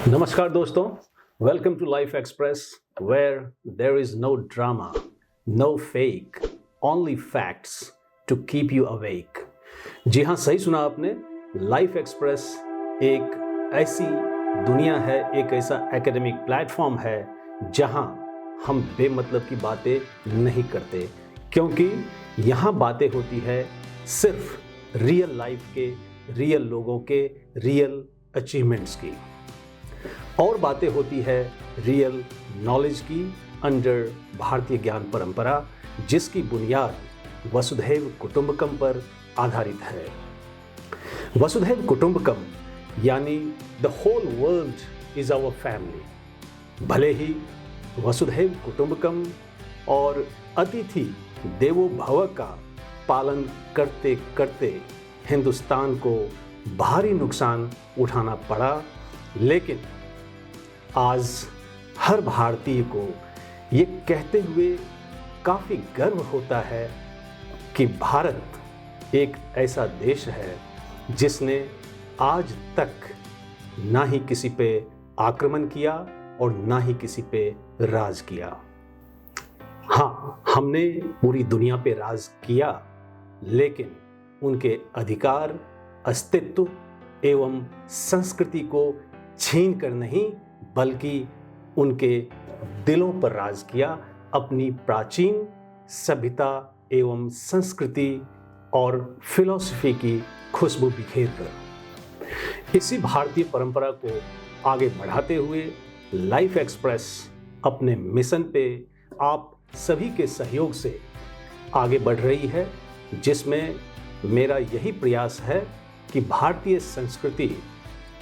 नमस्कार दोस्तों, welcome to life express where there is no drama, no fake, only facts to keep you awake. जी हाँ, सही सुना आपने। लाइफ एक्सप्रेस एक ऐसी दुनिया है, एक ऐसा एकेडमिक प्लेटफॉर्म है जहाँ हम बेमतलब की बातें नहीं करते, क्योंकि यहाँ बातें होती है सिर्फ रियल लाइफ के, रियल लोगों के, रियल अचीवमेंट्स की, और बातें होती है रियल नॉलेज की अंडर भारतीय ज्ञान परंपरा, जिसकी बुनियाद वसुधैव कुटुंबकम पर आधारित है। वसुधैव कुटुंबकम यानी the whole world is our family. भले ही वसुधैव कुटुंबकम और अतिथि देवो भव का पालन करते करते हिंदुस्तान को भारी नुकसान उठाना पड़ा, लेकिन आज हर भारतीय को ये कहते हुए काफ़ी गर्व होता है कि भारत एक ऐसा देश है जिसने आज तक ना ही किसी पे आक्रमण किया और ना ही किसी पे राज किया। हाँ, हमने पूरी दुनिया पे राज किया, लेकिन उनके अधिकार, अस्तित्व एवं संस्कृति को छीन कर नहीं, बल्कि उनके दिलों पर राज किया, अपनी प्राचीन सभ्यता एवं संस्कृति और फिलॉसफी की खुशबू बिखेर कर। इसी भारतीय परंपरा को आगे बढ़ाते हुए लाइफ एक्सप्रेस अपने मिशन पे आप सभी के सहयोग से आगे बढ़ रही है, जिसमें मेरा यही प्रयास है कि भारतीय संस्कृति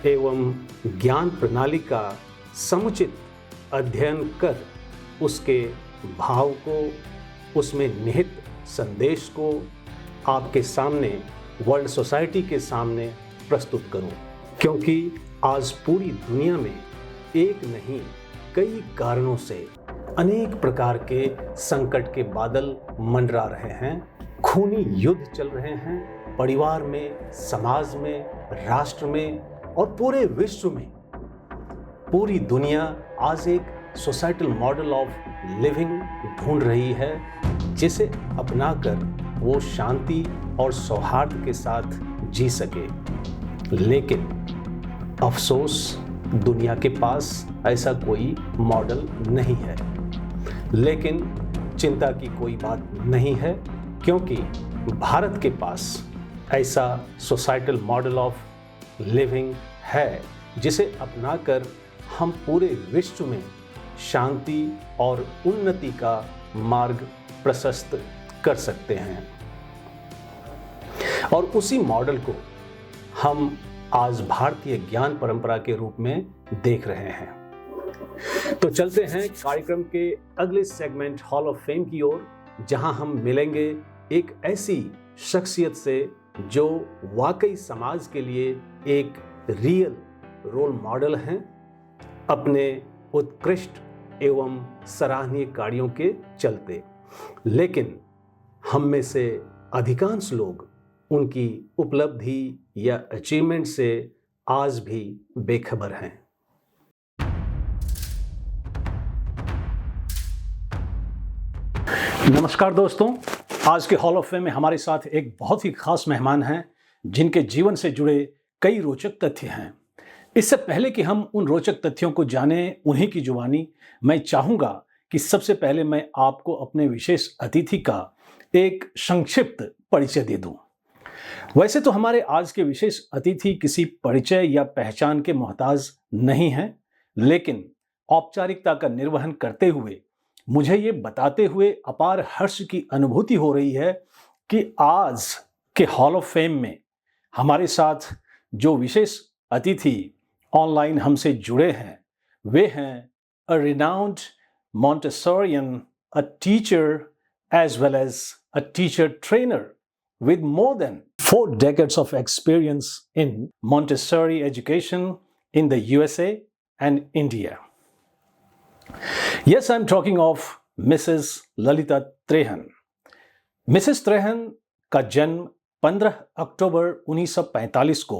एवं ज्ञान प्रणाली का समुचित अध्ययन कर उसके भाव को, उसमें निहित संदेश को आपके सामने, वर्ल्ड सोसाइटी के सामने प्रस्तुत करूं, क्योंकि आज पूरी दुनिया में एक नहीं कई कारणों से अनेक प्रकार के संकट के बादल मंडरा रहे हैं। खूनी युद्ध चल रहे हैं परिवार में, समाज में, राष्ट्र में और पूरे विश्व में। पूरी दुनिया आज एक सोसाइटल मॉडल ऑफ लिविंग ढूंढ रही है, जिसे अपनाकर वो शांति और सौहार्द के साथ जी सके। लेकिन अफसोस, दुनिया के पास ऐसा कोई मॉडल नहीं है। लेकिन चिंता की कोई बात नहीं है, क्योंकि भारत के पास ऐसा सोसाइटल मॉडल ऑफ लिविंग है जिसे अपनाकर हम पूरे विश्व में शांति और उन्नति का मार्ग प्रशस्त कर सकते हैं। और उसी मॉडल को हम आज भारतीय ज्ञान परंपरा के रूप में देख रहे हैं। तो चलते हैं कार्यक्रम के अगले सेगमेंट हॉल ऑफ फेम की ओर, जहां हम मिलेंगे एक ऐसी शख्सियत से जो वाकई समाज के लिए एक रियल रोल मॉडल हैं, अपने उत्कृष्ट एवं सराहनीय कार्यों के चलते। लेकिन हम में से अधिकांश लोग उनकी उपलब्धि या अचीवमेंट से आज भी बेखबर हैं। नमस्कार दोस्तों, आज के हॉल ऑफ फेम में हमारे साथ एक बहुत ही खास मेहमान हैं, जिनके जीवन से जुड़े कई रोचक तथ्य हैं। इससे पहले कि हम उन रोचक तथ्यों को जानें उन्हीं की जुबानी, मैं चाहूँगा कि सबसे पहले मैं आपको अपने विशेष अतिथि का एक संक्षिप्त परिचय दे दूं। वैसे तो हमारे आज के विशेष अतिथि किसी परिचय या पहचान के मोहताज नहीं हैं, लेकिन औपचारिकता का निर्वहन करते हुए मुझे ये बताते हुए अपार हर्ष की अनुभूति हो रही है कि आज के हॉल ऑफ फेम में हमारे साथ जो विशेष अतिथि ऑनलाइन हमसे जुड़े हैं, वे हैं a renowned Montessorian, a teacher as well as a teacher trainer with more than 4 decades of experience in Montessori education in the USA and India. Yes, I'm talking of Mrs. Lalita Trehan. Mrs. Trehan का जन्म 15 अक्टूबर 1945 को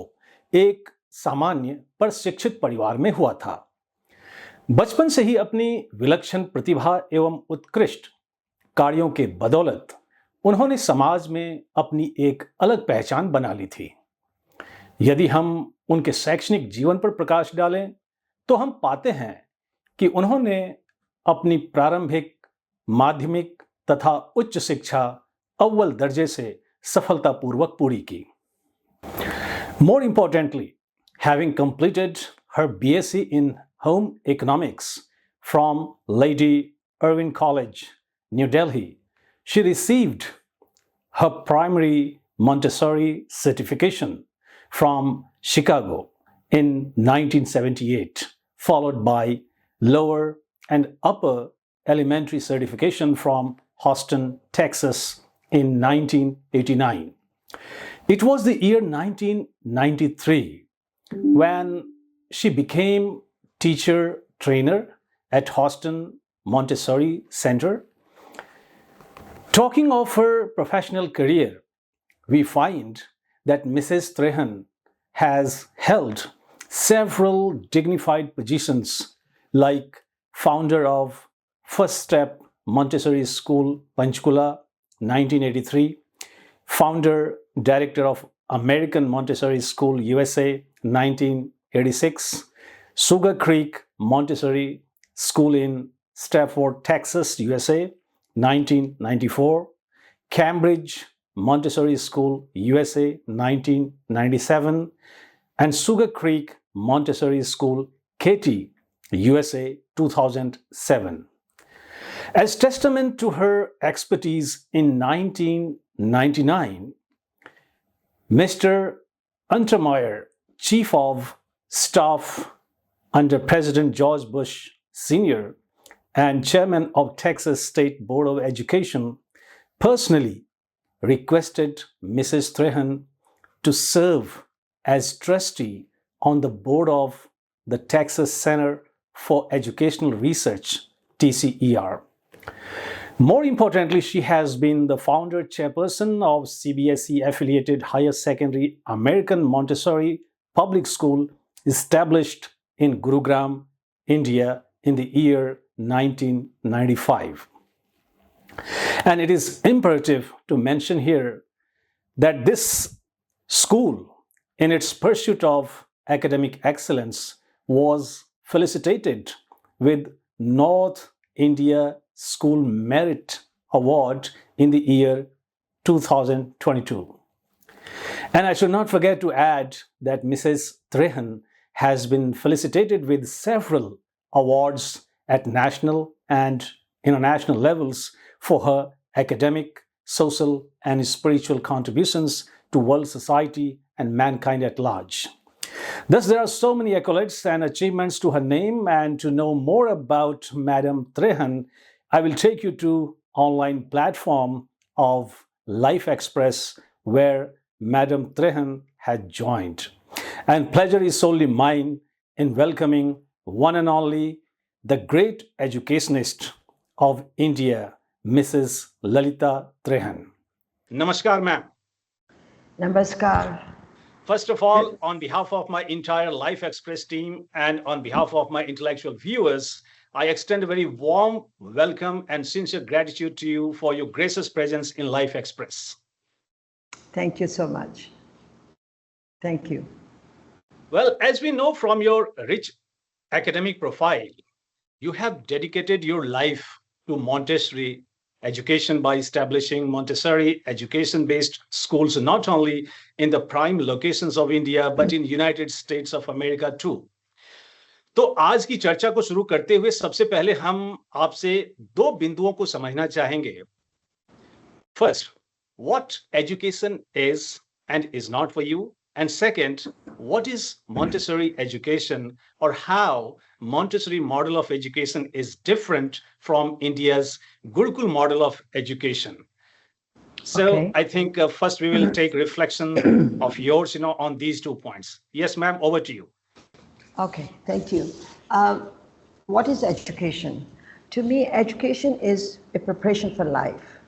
एक सामान्य पर शिक्षित परिवार में हुआ था। बचपन से ही अपनी विलक्षण प्रतिभा एवं उत्कृष्ट कार्यों के बदौलत उन्होंने समाज में अपनी एक अलग पहचान बना ली थी। यदि हम उनके शैक्षणिक जीवन पर प्रकाश डालें तो हम पाते हैं कि उन्होंने अपनी प्रारंभिक, माध्यमिक तथा उच्च शिक्षा अव्वल दर्जे से सफलतापूर्वक पूरी की। More importantly, having completed her BSc in Home Economics from Lady Irwin College, New Delhi, she received her primary Montessori certification from Chicago in 1978, followed by lower and upper elementary certification from Houston, Texas in 1989. It was the year 1993 when she became teacher trainer at Houston Montessori Center. Talking of her professional career, we find that Mrs. Trehan has held several dignified positions like founder of First Step Montessori School, Panchkula, 1983, founder, director of American Montessori School, USA, 1986, Sugar Creek Montessori School in Stafford, Texas, USA, 1994, Cambridge Montessori School, USA, 1997, and Sugar Creek Montessori School, Katy, USA, 2007. As testament to her expertise in 1999, Mr. Untermeyer, Chief of Staff under President George Bush Sr. and Chairman of Texas State Board of Education, personally requested Mrs. Trehan to serve as trustee on the board of the Texas Center for Educational Research, TCER. More importantly, she has been the founder chairperson of CBSE-affiliated Higher Secondary American Montessori Public School established in Gurugram, India in the year 1995. And it is imperative to mention here that this school, in its pursuit of academic excellence, was felicitated with North India School Merit Award in the year 2022. And I should not forget to add that Mrs. Trehan has been felicitated with several awards at national and international levels for her academic, social, and spiritual contributions to world society and mankind at large. Thus, there are so many accolades and achievements to her name, and to know more about Madam Trehan, I will take you to online platform of Life Express where Madam Trehan had joined. And pleasure is solely mine in welcoming one and only the great educationist of India, Mrs. Lalita Trehan. Namaskar, ma'am. Namaskar. First of all, on behalf of my entire Life Express team and on behalf of my intellectual viewers, I extend a very warm welcome and sincere gratitude to you for your gracious presence in Life Express. Thank you so much. Thank you. Well, as we know from your rich academic profile, you have dedicated your life to Montessori education by establishing Montessori education-based schools not only in the prime locations of India but in United States of America too. तो आज की चर्चा को शुरू करते हुए सबसे पहले हम आपसे दो बिंदुओं को समझना चाहेंगे. First, what education is and is not for you, and second, what is Montessori education, or how Montessori model of education is different from India's Gurukul model of education. So okay. I think first we will take reflection of yours, on these 2 points. Yes, ma'am, over to you. Okay, thank you. What is education? To me, education is a preparation for life.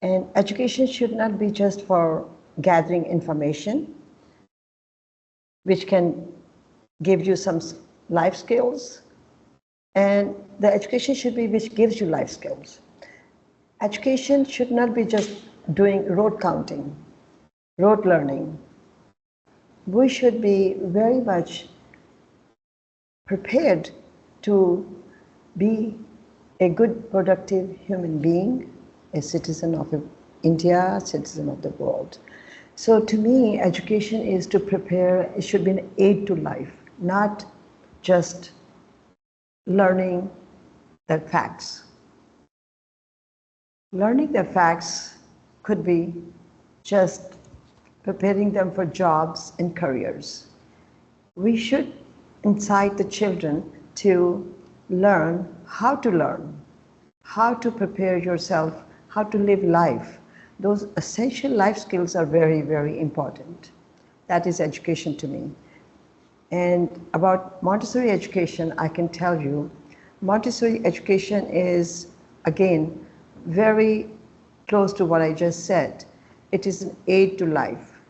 And education should not be just for gathering information. which can give you some life skills, and the education should be which gives you life skills. Education should not be just doing rote counting, rote learning. We should be very much prepared to be a good, productive human being, a citizen of India, a citizen of the world. So to me, education is to prepare, it should be an aid to life, not just learning the facts. Learning the facts could be just preparing them for jobs and careers. We should incite the children to learn, how to prepare yourself, how to live life. Those essential life skills are very, very important. That is education to me. And about Montessori education, I can tell you, Montessori education is, again, very close to what I just said. It is an aid to life.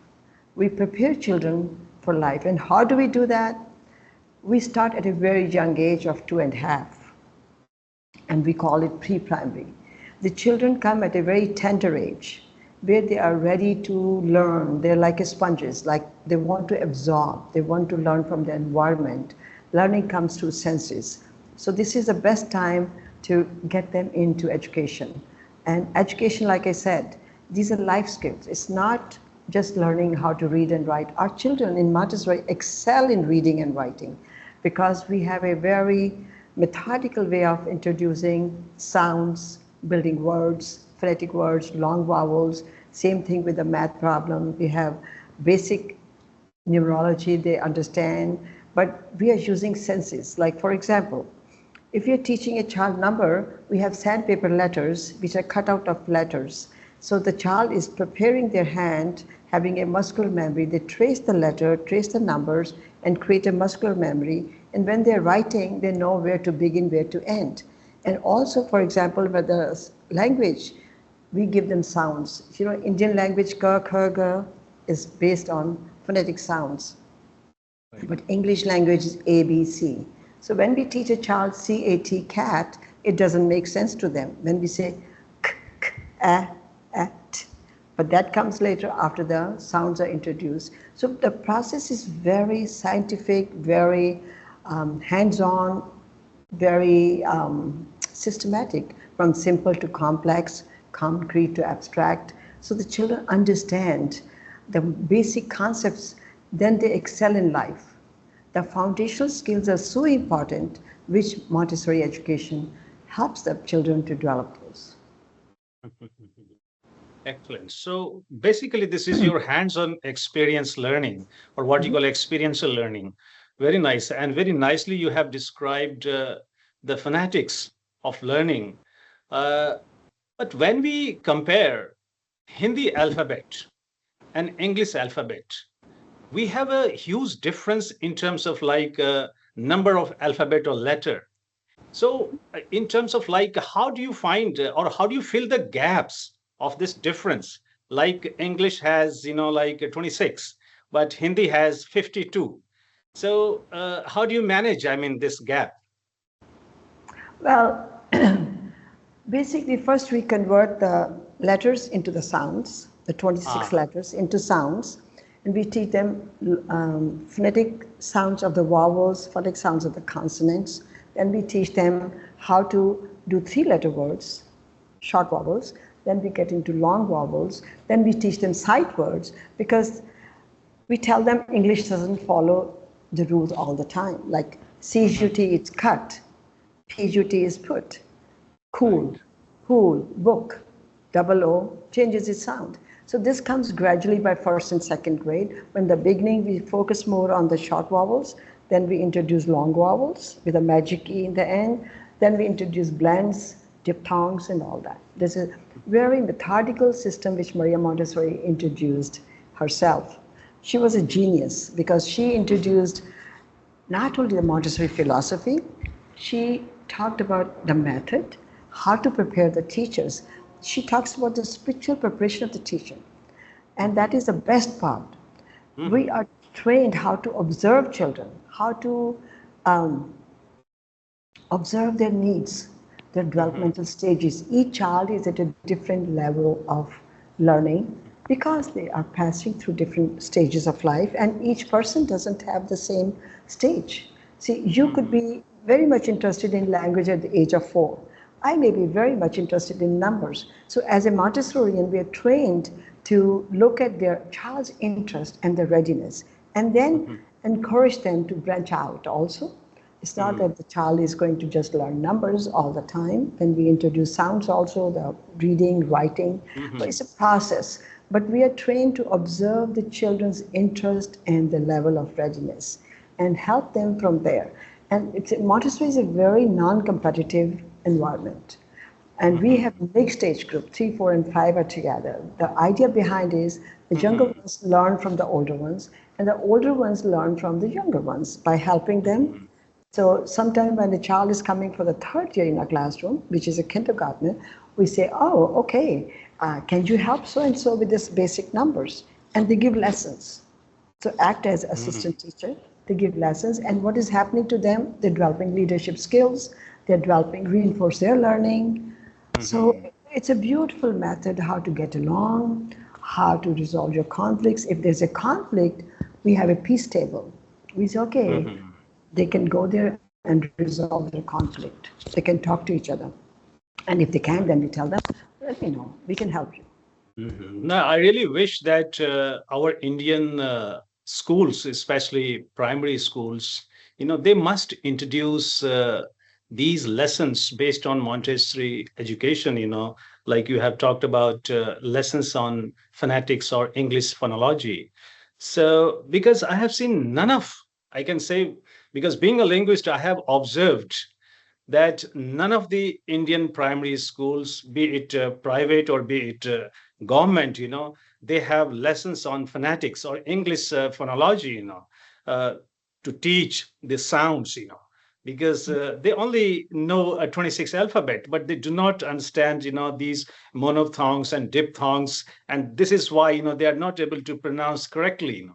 We prepare children for life. And how do we do that? We start at a very young age of 2.5, and we call it pre-primary. The children come at a very tender age where they are ready to learn. They're like sponges, like they want to absorb, they want to learn from the environment. Learning comes through senses. So this is the best time to get them into education. And education, like I said, these are life skills. It's not just learning how to read and write. Our children in Montessori excel in reading and writing because we have a very methodical way of introducing sounds, building words, phonetic words, long vowels. Same thing with the math problem. We have basic neurology they understand, but we are using senses. Like, for example, if you're teaching a child number, we have sandpaper letters, which are cut out of letters. So the child is preparing their hand, having a muscular memory. They trace the letter, trace the numbers, and create a muscular memory. And when they're writing, they know where to begin, where to end. And also, for example, with the language, we give them sounds. You know, Indian language, ka, kha, ga, is based on phonetic sounds. Right. But English language is A, B, C. So when we teach a child C-A-T, cat, it doesn't make sense to them. When we say k, k, a, t. But that comes later after the sounds are introduced. So the process is very scientific, very hands-on, very systematic, from simple to complex, concrete to abstract. So the children understand the basic concepts, then they excel in life. The foundational skills are so important, which Montessori education helps the children to develop those. Excellent. So basically, this is your hands-on experience learning, or what you call experiential learning. Very nice. And very nicely, you have described the phonetics of learning. But when we compare Hindi alphabet and English alphabet, we have a huge difference in terms of like number of alphabet or letter. So in terms of like, how do you find or how do you fill the gaps of this difference? Like English has, like 26, but Hindi has 52. So how do you manage, this gap? Well, basically, first we convert the letters into the sounds, the 26 letters into sounds, and we teach them phonetic sounds of the vowels, phonetic sounds of the consonants. Then we teach them how to do 3-letter words, short vowels. Then we get into long vowels. Then we teach them sight words, because we tell them English doesn't follow the rules all the time. Like C-U-T, it's cut. P-U-T is put. Cool, cool, book. Double O changes its sound. So this comes gradually by first and second grade. When the beginning, we focus more on the short vowels. Then we introduce long vowels with a magic E in the end. Then we introduce blends, diphthongs, and all that. There's a very methodical system which Maria Montessori introduced herself. She was a genius because she introduced not only the Montessori philosophy, she talked about the method, how to prepare the teachers. She talks about the spiritual preparation of the teacher. And that is the best part. We are trained how to observe children, how to um, observe their needs, their developmental stages. Each child is at a different level of learning because they are passing through different stages of life, and each person doesn't have the same stage. See, you could be very much interested in language at the age of 4. I may be very much interested in numbers. So as a Montessorian, we are trained to look at their child's interest and their readiness, and then encourage them to branch out also. It's not that the child is going to just learn numbers all the time. Then we introduce sounds also, the reading, writing. But it's a process. But we are trained to observe the children's interest and the level of readiness and help them from there. And Montessori is a very non-competitive environment. And we have a mixed age group, 3, 4, and 5 are together. The idea behind is the younger ones learn from the older ones, and the older ones learn from the younger ones by helping them. So sometime when a child is coming for the 3rd year in a classroom, which is a kindergartner, we say, oh, okay, can you help so-and-so with this basic numbers? And they give lessons. So act as assistant teacher, they give lessons, and what is happening to them? They're developing leadership skills, they're developing, reinforce their learning. So it's a beautiful method how to get along, how to resolve your conflicts. If there's a conflict, we have a peace table. We say, okay, they can go there and resolve their conflict. They can talk to each other. And if they can't, then we tell them, let me know, we can help you. No, I really wish that our Indian schools, especially primary schools, they must introduce these lessons based on Montessori education, like you have talked about lessons on phonetics or English phonology. So, because I have seen none of, I can say, because being a linguist, I have observed that none of the Indian primary schools, be it private or be it government, they have lessons on phonetics or English phonology, uh, to teach the sounds, because they only know a 26 alphabet, but they do not understand, these monophthongs and diphthongs, and this is why, they are not able to pronounce correctly,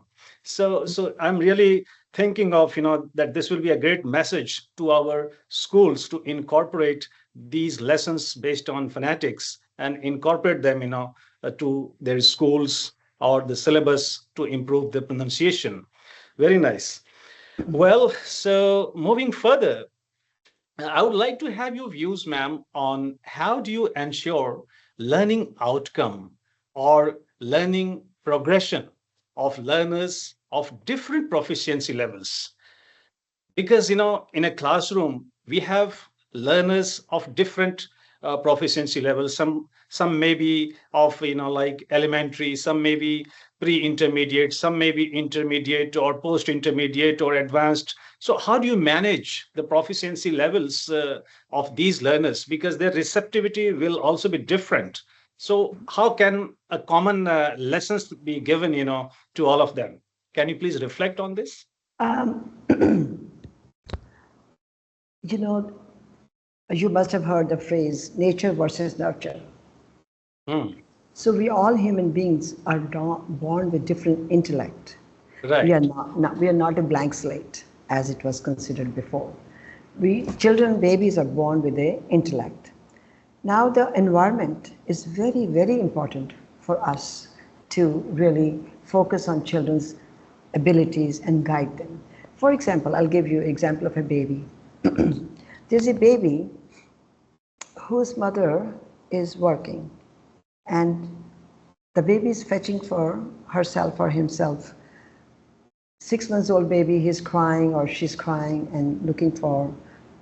So I'm really thinking of, that this will be a great message to our schools to incorporate these lessons based on phonetics and incorporate them, to their schools or the syllabus to improve the pronunciation. Very nice. Well, so moving further, I would like to have your views, ma'am, on how do you ensure learning outcome or learning progression of learners of different proficiency levels? Because, in a classroom, we have learners of different proficiency levels. Some may be of, like elementary, some may be pre-intermediate, some may be intermediate or post-intermediate or advanced. So how do you manage the proficiency levels of these learners? Because their receptivity will also be different. So how can a common lessons be given, to all of them? Can you please reflect on this? Um, you know, you must have heard the phrase nature versus nurture. So we all human beings are born with different intellect. Right. We are not a blank slate as it was considered before. Children, babies are born with a intellect. Now the environment is very, very important for us to really focus on children's abilities and guide them. For example, I'll give you an example of a baby. There's a baby whose mother is working, and the baby is fetching for herself or himself. 6 months old baby, he's crying or she's crying and looking for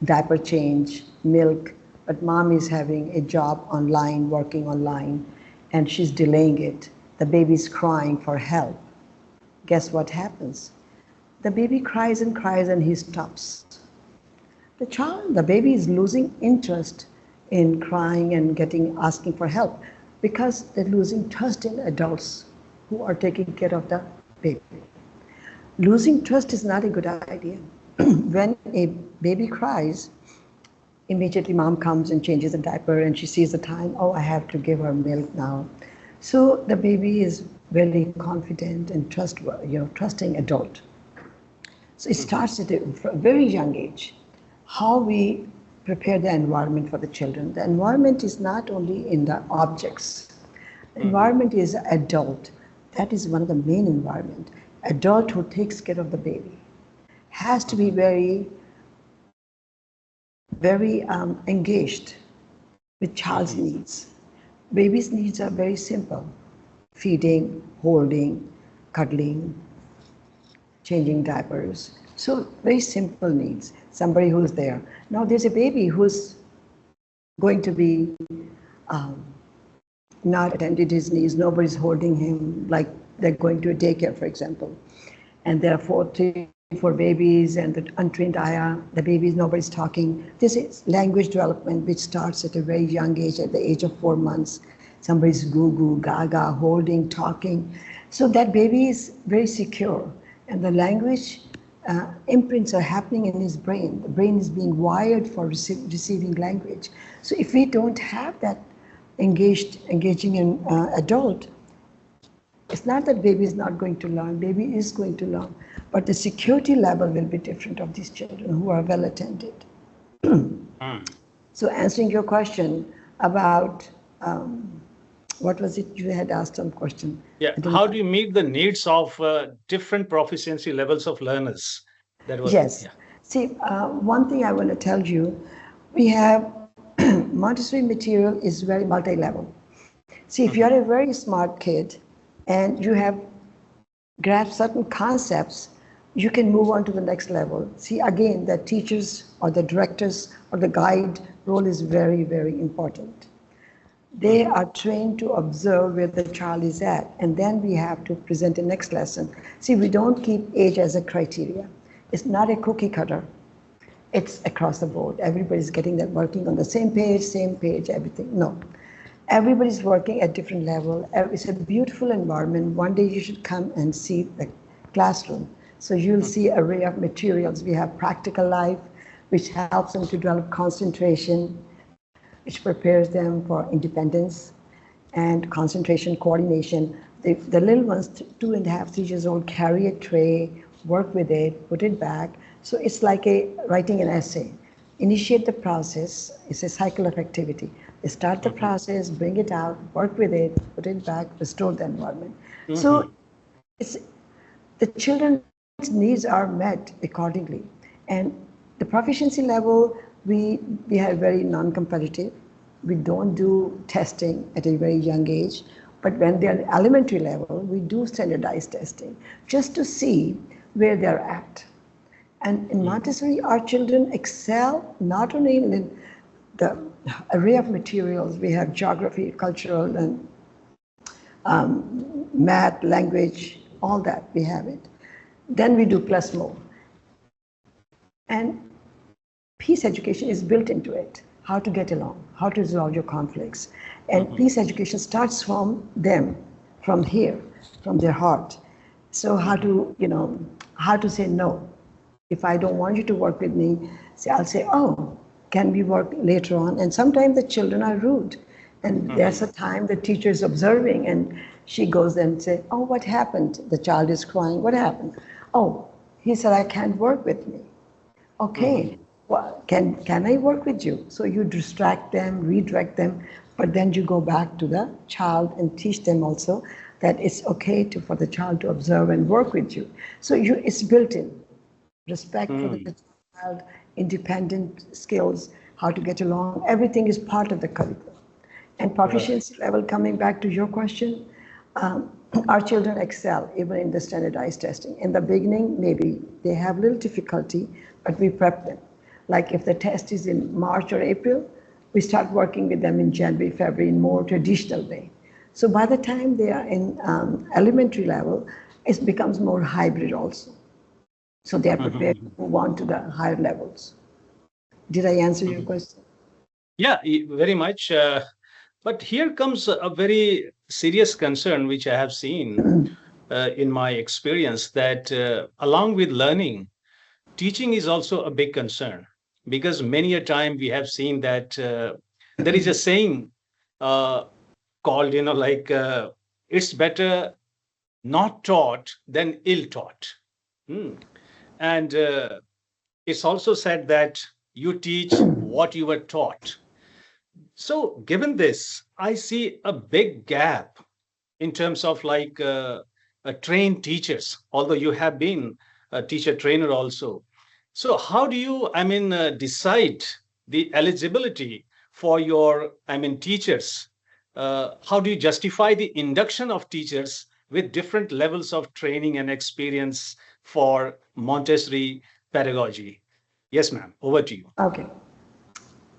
diaper change, milk, but mom is having a job online, working online, and she's delaying it. The baby's crying for help. Guess what happens? The baby cries and he stops. The baby is losing interest in crying and asking for help because they're losing trust in adults who are taking care of the baby. Losing trust is not a good idea. When a baby cries, immediately mom comes and changes the diaper and she sees the time, oh, I have to give her milk now. So the baby is very confident and trusting adult. So it starts at a very young age. How we prepare the environment for the children. The environment is not only in the objects. The environment is adult. That is one of the main environment. Adult who takes care of the baby has to be very, very engaged with child's needs. Baby's needs are very simple: feeding, holding, cuddling, changing diapers. So very simple needs. Somebody who's there. Now there's a baby who's going to be not attended his needs. Nobody's holding him, like they're going to a daycare, for example. And there are 3, 4 babies and the untrained ayah, the babies, nobody's talking. This is language development, which starts at a very young age, at the age of 4 months. Somebody's goo goo, gaga, holding, talking. So that baby is very secure. And the language imprints are happening in his brain. The brain is being wired for receiving language. So if we don't have that engaging in adult, it's not that baby is not going to learn, baby is going to learn, but the security level will be different of these children who are well attended. So answering your question about, what was it you had asked some question? Yeah, how do you meet the needs of different proficiency levels of learners? That was, yes. Yeah. See, one thing I want to tell you, we have Montessori material is very multi-level. See, if you're a very smart kid and you have grasped certain concepts, you can move on to the next level. See, again, the teachers or the directors or the guide role is very, very important. They are trained to observe where the child is at, and then we have to present the next lesson. See, we don't keep age as a criteria. It's not a cookie cutter. It's across the board. Everybody's getting that, working on the same page, everything. No. Everybody's working at different level. It's a beautiful environment. One day you should come and see the classroom. So you'll see an array of materials. We have practical life, which helps them to develop concentration, which prepares them for independence and concentration, coordination. The little ones, 2.5, 3 years old, carry a tray, work with it, put it back. So it's like writing an essay. Initiate the process. It's a cycle of activity. They start the process, bring it out, work with it, put it back, restore the environment. So the children's needs are met accordingly. And the proficiency level, we are very non-competitive. We don't do testing at a very young age. But when they're elementary level, we do standardized testing just to see where they're at. And in Montessori, our children excel not only in the array of materials. We have geography, cultural, and math, language, all that, we have it. Then we do plus more. And peace education is built into it. How to get along, how to resolve your conflicts. And peace education starts from them, from here, from their heart. So how to say no. If I don't want you to work with me, I'll say, oh, can we work later on? And sometimes the children are rude. And there's a time the teacher is observing and she goes and say, oh, what happened? The child is crying, what happened? Oh, he said, I can't work with me. Okay, well, can I work with you? So you distract them, redirect them, but then you go back to the child and teach them also that it's okay for the child to observe and work with you. So it's built in. Respect for the child, independent skills, how to get along, everything is part of the curriculum. And proficiency level, coming back to your question, our children excel even in the standardized testing. In the beginning, maybe they have little difficulty, but we prep them. Like if the test is in March or April, we start working with them in January, February in more traditional way. So by the time they are in elementary level, it becomes more hybrid also. So they are prepared to move on to the higher levels. Did I answer your question? Yeah, very much. But here comes a very serious concern, which I have seen in my experience, that along with learning, teaching is also a big concern. Because many a time we have seen that there is a saying called, it's better not taught, then ill taught. Hmm. And it's also said that you teach what you were taught. So, given this, I see a big gap in terms of like trained teachers, although you have been a teacher trainer also. So, how do you, decide the eligibility for your, teachers? How do you justify the induction of teachers with different levels of training and experience for Montessori pedagogy? Yes, ma'am. Over to you. Okay.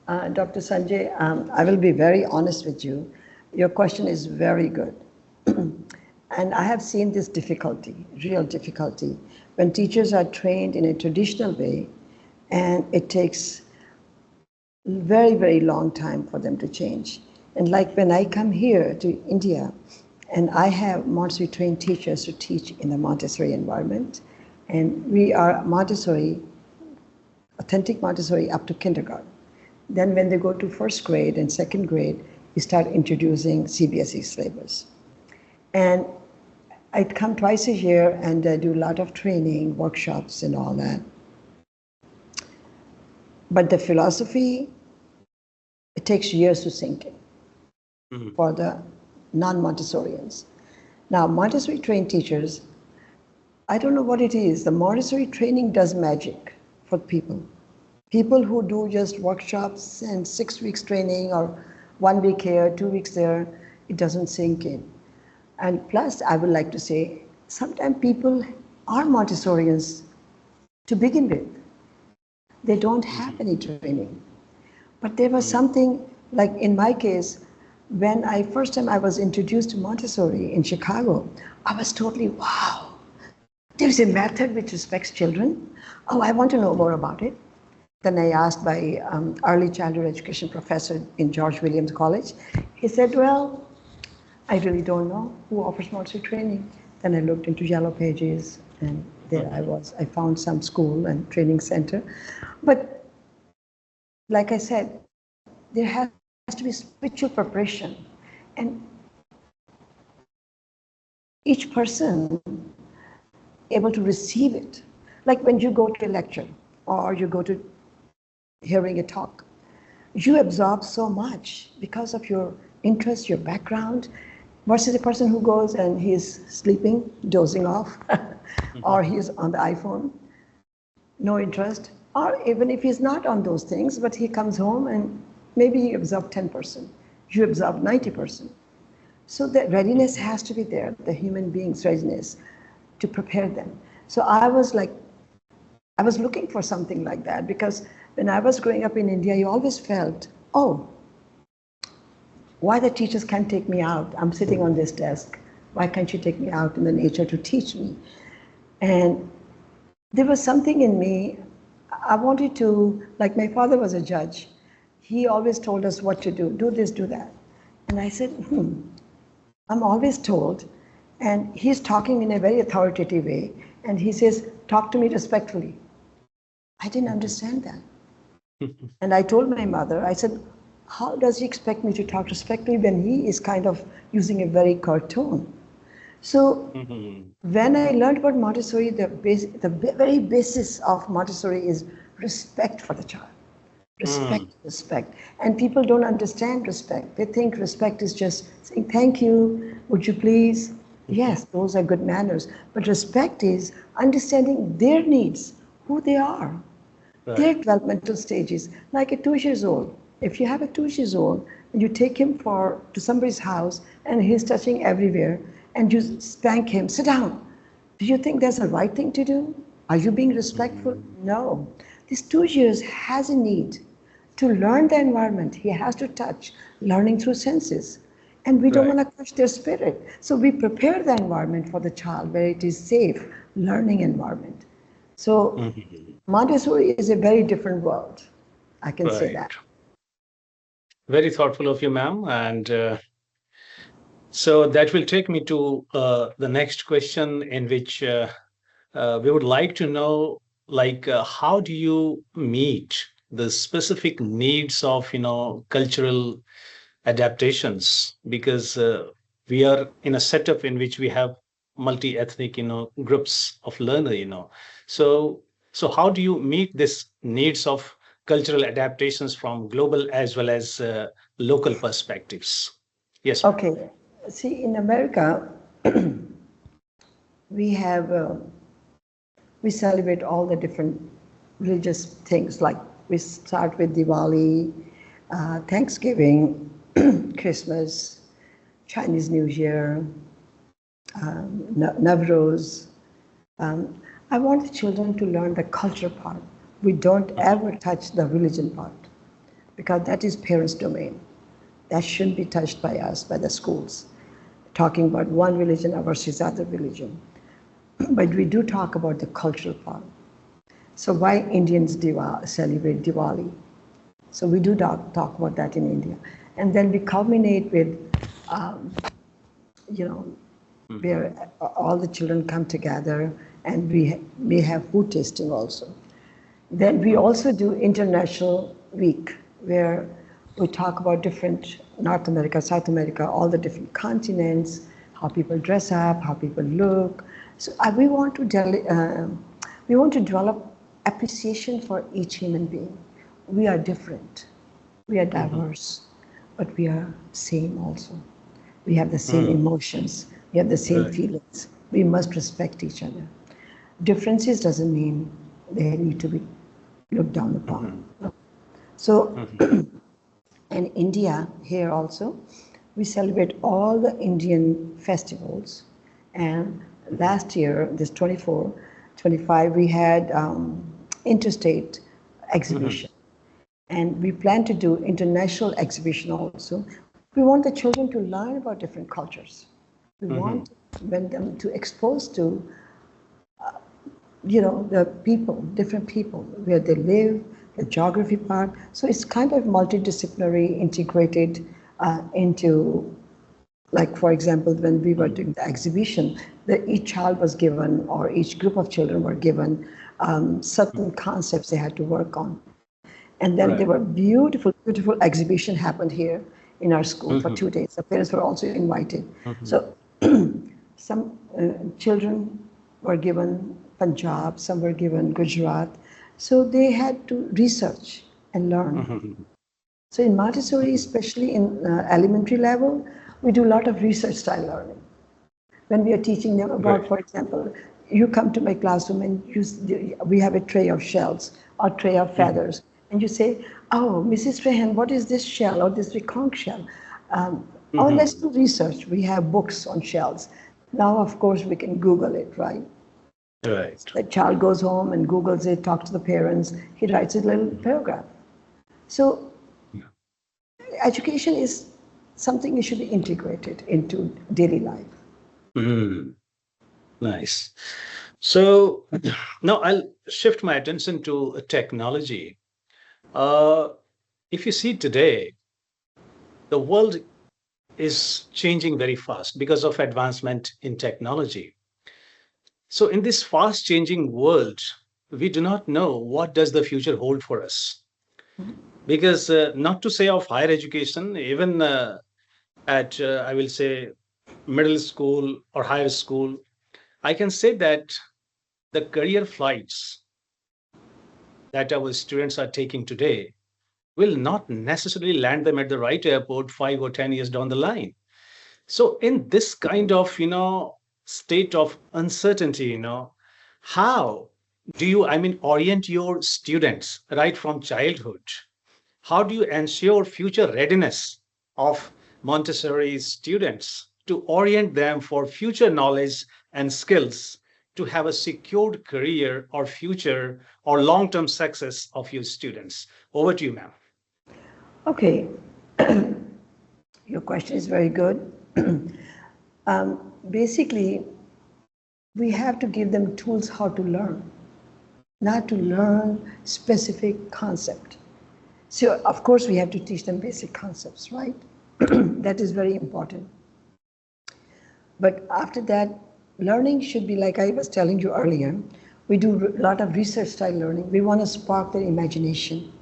Dr. Sanjay, I will be very honest with you. Your question is very good. And I have seen this difficulty, real difficulty, when teachers are trained in a traditional way and it takes very, very long time for them to change. And like when I come here to India and I have Montessori trained teachers to teach in the Montessori environment, and we are Montessori, authentic Montessori up to kindergarten. Then when they go to first grade and second grade, we start introducing CBSE syllabus. And I'd come twice a year and I do a lot of training, workshops and all that. But the philosophy, it takes years to sink in for the non-Montessorians. Now, Montessori trained teachers, I don't know what it is. The Montessori training does magic for people. People who do just workshops and 6 weeks training or 1 week here, 2 weeks there, it doesn't sink in. And plus, I would like to say, sometimes people are Montessorians to begin with. They don't have any training. But there was something, like in my case, when first time I was introduced to Montessori in Chicago, I was totally, wow, there's a method which respects children. Oh, I want to know more about it. Then I asked my early childhood education professor in George Williams College. He said, well, I really don't know who offers Montessori training. Then I looked into Yellow Pages, and there I was. I found some school and training center. But like I said, there has to be spiritual preparation. And each person able to receive it. Like when you go to a lecture or you go to hearing a talk, you absorb so much because of your interest, your background, versus a person who goes and he's sleeping, dozing off, or he's on the iPhone, no interest, or even if he's not on those things, but he comes home and maybe he absorbs 10%, you absorb 90%. So the readiness has to be there, the human being's readiness to prepare them. So I was looking for something like that, because when I was growing up in India, you always felt, oh, why the teachers can't take me out? I'm sitting on this desk. Why can't you take me out in the nature to teach me? And there was something in me, I wanted to, like my father was a judge. He always told us what to do this, do that. And I said, I'm always told, and he's talking in a very authoritative way, and he says, talk to me respectfully. I didn't understand that. And I told my mother, I said, how does he expect me to talk respectfully when he is kind of using a very curt tone? So when I learned about Montessori, the very basis of Montessori is respect for the child. Respect. And people don't understand respect. They think respect is just saying, thank you, would you please? Yes, those are good manners. But respect is understanding their needs, who they are, their developmental stages. Like a 2 years old. If you have a 2 years old and you take him to somebody's house and he's touching everywhere and you spank him, sit down. Do you think that's the right thing to do? Are you being respectful? No. This 2 years has a need to learn the environment. He has to touch, learning through senses. And we don't want to touch their spirit. So we prepare the environment for the child where it is safe, learning environment. So Montessori is a very different world. I can say that. Very thoughtful of you, ma'am. And so that will take me to the next question, in which we would like to know, like, how do you meet the specific needs of, cultural adaptations? Because we are in a setup in which we have multi-ethnic, groups of learner. So, so how do you meet this needs of cultural adaptations from global as well as local perspectives? Yes, ma'am. Okay. See, in America, we have we celebrate all the different religious things. Like we start with Diwali, Thanksgiving, Christmas, Chinese New Year, Navroz. I want the children to learn the culture part. We don't ever touch the religion part because that is parents' domain. That shouldn't be touched by us, by the schools, talking about one religion versus other religion. But we do talk about the cultural part. So why Indians celebrate Diwali? So we do talk about that in India. And then we culminate with, where all the children come together and we have food tasting also. Then we also do International Week, where we talk about different North America, South America, all the different continents, how people dress up, how people look. So we want to develop appreciation for each human being. We are different, we are diverse, but we are same also. We have the same emotions, we have the same feelings. We must respect each other. Differences doesn't mean they need to be looked down upon. So, in India, here also, we celebrate all the Indian festivals. And last year, this 24, 25, we had interstate exhibition. And we plan to do international exhibition also. We want the children to learn about different cultures. We want them to expose to the people, different people, where they live, the geography part. So it's kind of multidisciplinary, integrated into, like, for example, when we were doing the exhibition, each child was given, or each group of children were given certain concepts they had to work on. And then there were beautiful, beautiful exhibition happened here in our school for 2 days. The parents were also invited. So some children were given Punjab, some were given Gujarat. So they had to research and learn. So in Montessori, especially in elementary level, we do a lot of research style learning. When we are teaching them about, for example, you come to my classroom and we have a tray of shells or tray of feathers. And you say, oh, Mrs. Trehan, what is this shell or this conch shell? Oh, let's do research. We have books on shells. Now, of course, we can Google it, right? Right. The child goes home and Googles it, talks to the parents. He writes a little paragraph. So education is something that should be integrated into daily life. Nice. So now I'll shift my attention to technology. If you see today, the world is changing very fast because of advancement in technology. So in this fast changing world, we do not know what does the future hold for us. Because not to say of higher education, even at, I will say, middle school or higher school, I can say that the career flights that our students are taking today will not necessarily land them at the right airport 5 or 10 years down the line. So in this kind of, state of uncertainty, how do you, orient your students right from childhood? How do you ensure future readiness of Montessori students to orient them for future knowledge and skills to have a secured career or future or long-term success of your students? Over to you, ma'am. Okay, your question is very good. Basically, we have to give them tools how to learn, not to learn specific concept. So, of course, we have to teach them basic concepts, right? That is very important. But after that, learning should be like I was telling you earlier. We do a lot of research style learning. We want to spark their imagination.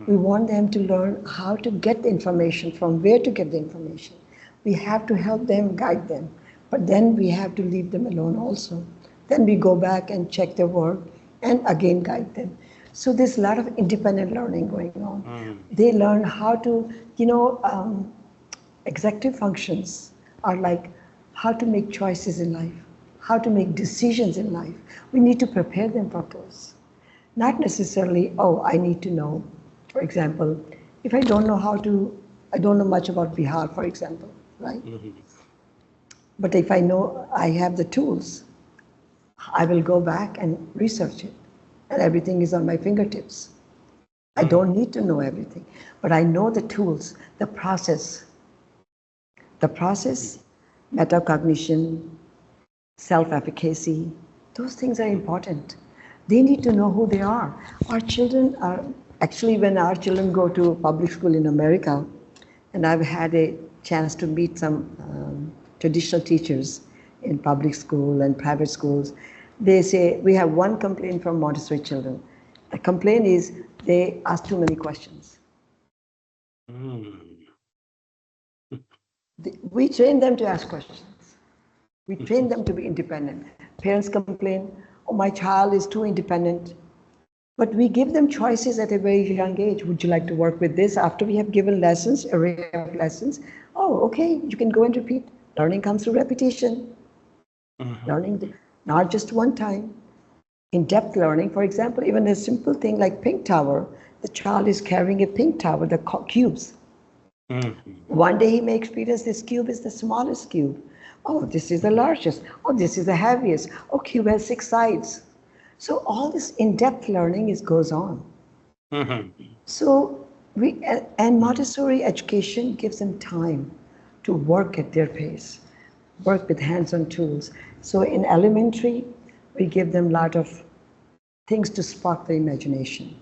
We want them to learn how to get the information, from where to get the information. We have to help them, guide them. But then we have to leave them alone also. Then we go back and check their work and again guide them. So there's a lot of independent learning going on. They learn how to, executive functions are like how to make choices in life, how to make decisions in life. We need to prepare them for those. Not necessarily, oh, I need to know. For example, if I don't know much about Bihar, for example, right? But if I know I have the tools, I will go back and research it. And everything is on my fingertips. I don't need to know everything, but I know the tools, the process, metacognition, self-efficacy, those things are important. They need to know who they are. Our children are, actually when our children go to public school in America, and I've had a chance to meet some traditional teachers in public school and private schools, they say, we have one complaint from Montessori children. The complaint is they ask too many questions. We train them to ask questions. We train them to be independent. Parents complain, oh, my child is too independent. But we give them choices at a very young age. Would you like to work with this? After we have given lessons, array of lessons, oh, okay, you can go and repeat. Learning comes through repetition. Learning, not just one time. In-depth learning, for example, even a simple thing like pink tower, the child is carrying a pink tower, the cubes. One day he may experience this cube is the smallest cube. Oh, this is the largest. Oh, this is the heaviest. Oh, cube has 6 sides. So all this in-depth learning goes on. So and Montessori education gives them time to work at their pace, work with hands-on tools. So in elementary, we give them a lot of things to spark their imagination.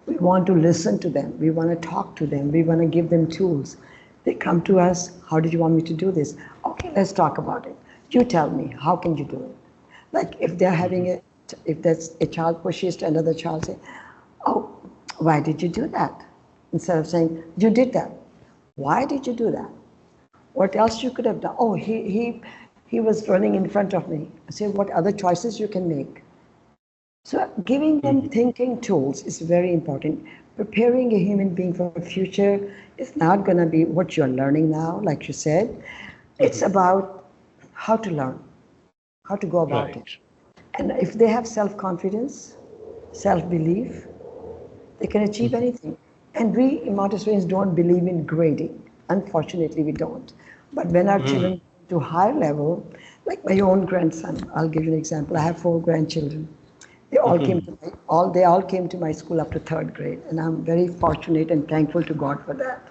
We want to listen to them. We want to talk to them. We want to give them tools. They come to us, how did you want me to do this? Okay, let's talk about it. You tell me, how can you do it? Like if they're having if that's a child pushes to another child, say, oh, why did you do that? Instead of saying, you did that. Why did you do that? What else you could have done? Oh, he was running in front of me. I say, what other choices you can make? So giving them thinking tools is very important. Preparing a human being for the future is not going to be what you're learning now, like you said. It's about how to learn, how to go about it. And if they have self-confidence, self-belief, they can achieve anything. And we Montessorians don't believe in grading. Unfortunately, we don't. But when our children to higher level, like my own grandson, I'll give you an example. I have 4 grandchildren. They all came to my school up to 3rd grade, and I'm very fortunate and thankful to God for that.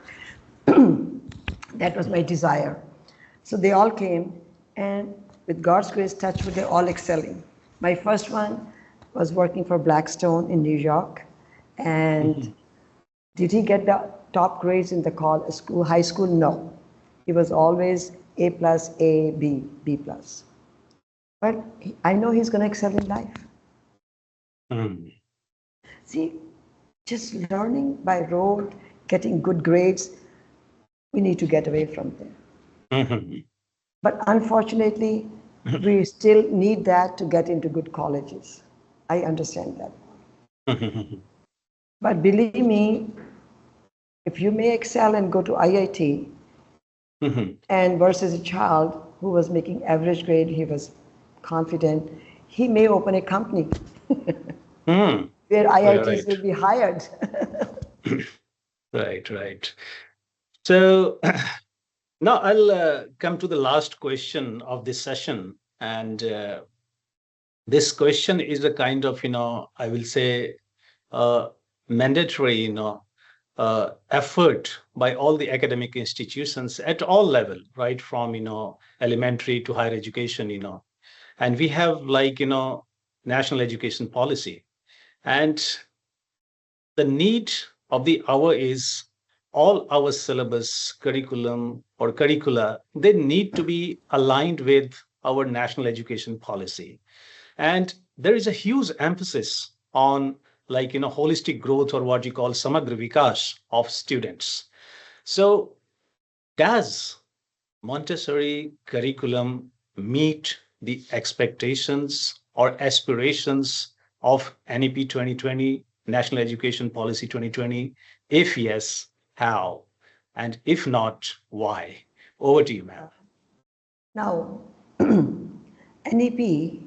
That was my desire. So they all came, and with God's grace, touch wood, they're all excelling. My first one was working for Blackstone in New York, and did he get the top grades in the high school? No. He was always A+, A, B, B+. But I know he's going to excel in life. See, just learning by rote, getting good grades, we need to get away from there. But unfortunately, we still need that to get into good colleges. I understand that. But believe me, if you may excel and go to IIT, and versus a child who was making average grade, he was confident, he may open a company where IITs will be hired. Right. So now I'll come to the last question of this session. And this question is a kind of, I will say, mandatory, effort by all the academic institutions at all level, right from, elementary to higher education, and we have national education policy. And the need of the hour is all our syllabus, curriculum or curricula, they need to be aligned with our national education policy. And there is a huge emphasis on holistic growth, or what you call samagra vikas of students. So does Montessori curriculum meet the expectations or aspirations of NEP 2020, National Education Policy 2020? If yes, how? And if not, why? Over to you, ma'am. Now, NEP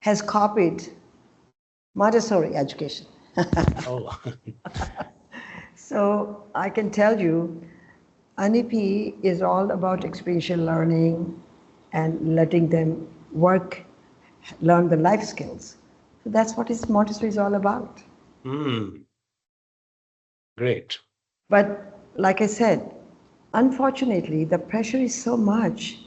has copied Montessori education. Oh, So I can tell you, NEP is all about experiential learning and letting them work, learn the life skills. So that's what Montessori is all about. great. But like I said, unfortunately, the pressure is so much.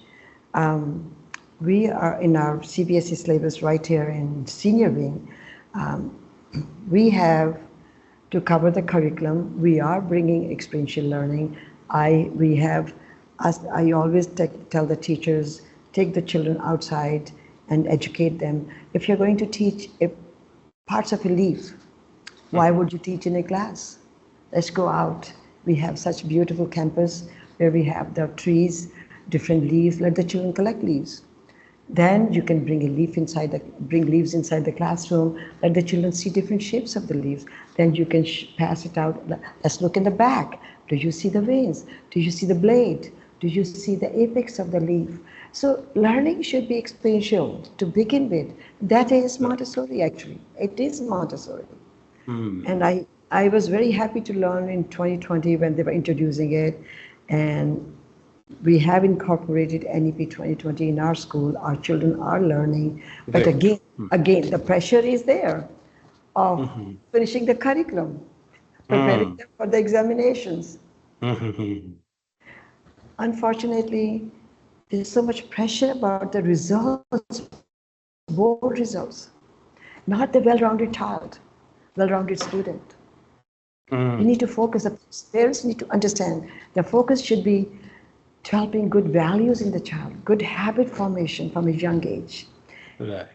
Um, we are in our CBSE syllabus right here in senior wing. Um, we have to cover the curriculum. We are bringing experiential learning. I always tell the teachers, take the children outside and educate them. If you're going to teach parts of a leaf, why would you teach in a class? Let's go out. We have such beautiful campus where we have the trees, different leaves. Let the children collect leaves. Then you can bring bring leaves inside the classroom. Let the children see different shapes of the leaves. Then you can pass it out. Let's look in the back. Do you see the veins? Do you see the blade? Do you see the apex of the leaf? So learning should be experiential to begin with. That is Montessori actually. It is Montessori. And I was very happy to learn in 2020 when they were introducing it. And we have incorporated NEP 2020 in our school. Our children are learning. But Great. again, the pressure is there of finishing the curriculum, preparing them for the examinations. Unfortunately, there's so much pressure about the results, board results, not the well-rounded child, well-rounded student. We need to focus, parents need to understand the focus should be developing good values in the child, good habit formation from a young age. Right.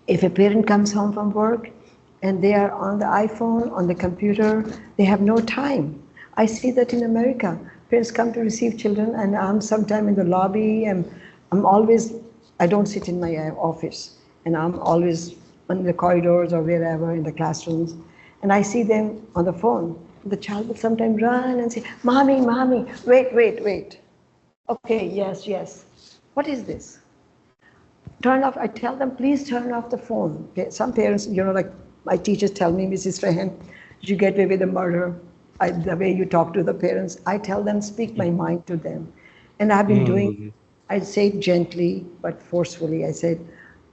If a parent comes home from work and they are on the iPhone, on the computer, they have no time. I see that in America. Parents come to receive children and I'm sometime in the lobby and I don't sit in my office and I'm always in the corridors or wherever in the classrooms and I see them on the phone. The child will sometimes run and say, Mommy, Mommy, wait. Okay, yes. What is this? Turn off, I tell them, please turn off the phone. Some parents, like my teachers tell me, Mrs. Trehan, you get away with the murder. The way you talk to the parents, I tell them, speak my mind to them. And I've been doing, I say it gently but forcefully. I said,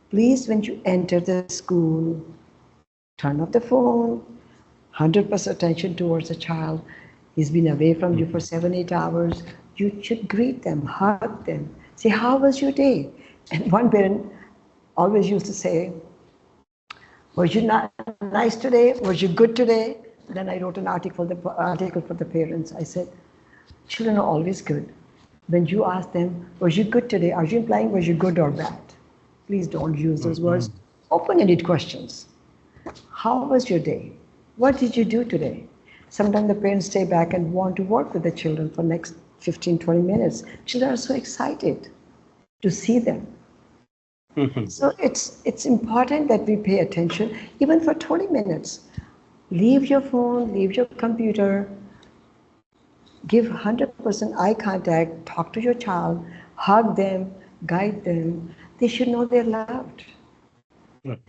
please, when you enter the school, turn off the phone, 100% attention towards the child. He's been away from you for 7-8 hours. You should greet them, hug them, say, how was your day? And one parent always used to say, was you not nice today? Was you good today? Then I wrote an article for the parents. I said, children are always good. When you ask them, was you good today? Are you implying was you good or bad? Please don't use those words. Open-ended questions. How was your day? What did you do today? Sometimes the parents stay back and want to work with the children for next 15, 20 minutes. Children are so excited to see them. So it's important that we pay attention, even for 20 minutes. Leave your phone, leave your computer, give 100% eye contact, talk to your child, hug them, guide them. They should know they're loved. Right.